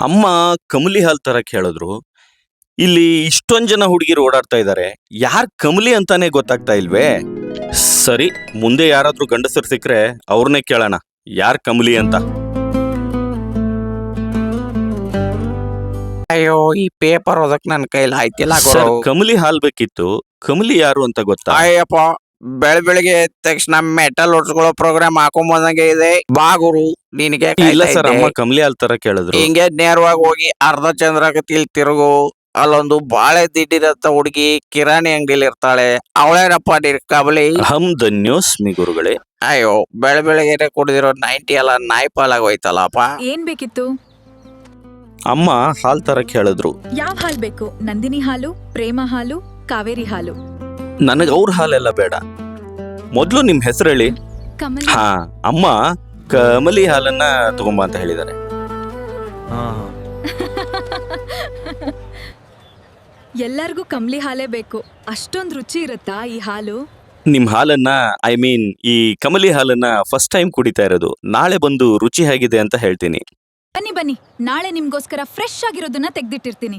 ಅಮ್ಮ ಕಮಲಿ ಹಾಲ್ ತರಕ್ ಹೇಳಿದ್ರು. ಇಲ್ಲಿ ಇಷ್ಟೊಂದ್ ಜನ ಹುಡುಗಿರು ಓಡಾಡ್ತಾ ಇದ್ದಾರೆ. ಯಾರ್ ಕಮಲಿ ಅಂತಾನೆ ಗೊತ್ತಾಗ್ತಾ ಇಲ್ವೇ? ಸರಿ, ಮುಂದೆ ಯಾರಾದ್ರೂ ಗಂಡಸರು ಸಿಕ್ಕ್ರೆ ಅವ್ರನ್ನೇ ಕೇಳೋಣ, ಯಾರ್ ಕಮಲಿ ಅಂತ. ಅಯ್ಯೋ, ಈ ಪೇಪರ್ ಓದಕ್ ನನ್ ಕೈಲಿ ಆಯ್ತಿಲ್ಲ ಸರ್, ಗುರು. ಕಮಲಿ ಹಾಲ್ ಬೇಕಿತ್ತು. ಕಮಲಿ ಯಾರು ಅಂತ ಗೊತ್ತಾ? ಅಯ್ಯಪ್ಪ, ಬೆಳಿಗ್ಗೆ ಎದ್ದ ತಕ್ಷಣ ಮೆಟಲ್ ಹೊಡ್ಸ್ಕೊಳ್ಳೋ ಪ್ರೋಗ್ರಾಮ್ ಹಾಕೊಂಬಂದಂಗೆ ಇದೆ. ಬಾ ಗುರು, ನಿನಗೆ ಇಲ್ಲ ಕಾಯ್ತಾ ಸರ್, ಇದ್ದೆ. ಅಮ್ಮ ಕಮಲಿ ಹಾಲ್ ತರ ಕೇಳಿದ್ರು. ಹಿಂಗೆ ನೇರವಾಗಿ ಹೋಗಿ ಅರ್ಧ ಚಂದ್ರಗತಿಲ್ ತಿರುಗು. ಅಲ್ಲೊಂದು ಬಾಳೆ ದಿಡ್ಡಿರತ್ತ ಹುಡುಗಿ ಕಿರಾಣಿ ಅಂಗಡಿಲಿ ಇರ್ತಾಳೆ. ಅವಳೇನಪ್ಪ ನೀನ್ ಕಮಲಿ? ಹಮ್ ಧನ್ಯೋಸ್ಮಿ ಗುರುಗಳೇ. ಅಯ್ಯೋ, ಬೆಳಗ್ಗೆ ಕುಡಿದಿರೋ 90 ಎಲ್ಲ ನಾಯಿ ಪಾಲಾಗೋಯ್ತಲ್ಲಪ್ಪ. ಏನ್ ಬೇಕಿತ್ತು? ಅಮ್ಮ ಹಾಲ್ ತರಕ್ ಹೇಳಿದ್ರು. ಯಾವ ಹಾಲ್ ಬೇಕು? ನಂದಿನಿ ಹಾಲು, ಪ್ರೇಮ ಹಾಲು, ಕಾವೇರಿ ಹಾಲು? ನನಗ್ ಅವ್ರ ಹಾಲೆಲ್ಲ ಬೇಡ. ಮೊದ್ಲು ನಿಮ್ ಹೆಸರು ಹೇಳಿ. ಕಮಲಿ. ಹಾ, ಅಮ್ಮ ಕಮಲಿ ಹಾಲನ್ನ ತಗೊಂಬ ಅಂತ ಹೇಳಿದ್ದಾರೆ. ಎಲ್ಲರಿಗೂ ಕಮಲಿ ಹಾಲೇ ಬೇಕು. ಅಷ್ಟೊಂದ್ ರುಚಿ ಇರುತ್ತಾ ಈ ಹಾಲು? ನಿಮ್ ಹಾಲನ್ನ ಈ ಕಮಲಿ ಹಾಲನ್ನ ಫಸ್ಟ್ ಟೈಮ್ ಕುಡಿತಾ ಇರೋದು. ನಾಳೆ ಬಂದು ರುಚಿ ಹೇಗಿದೆ ಅಂತ ಹೇಳ್ತೀನಿ. ಬನ್ನಿ ಬನ್ನಿ, ನಾಳೆ ನಿಮ್ಗೋಸ್ಕರ ಫ್ರೆಶ್ ಆಗಿರೋದನ್ನ ತೆಗ್ದಿಟ್ಟಿರ್ತೀನಿ.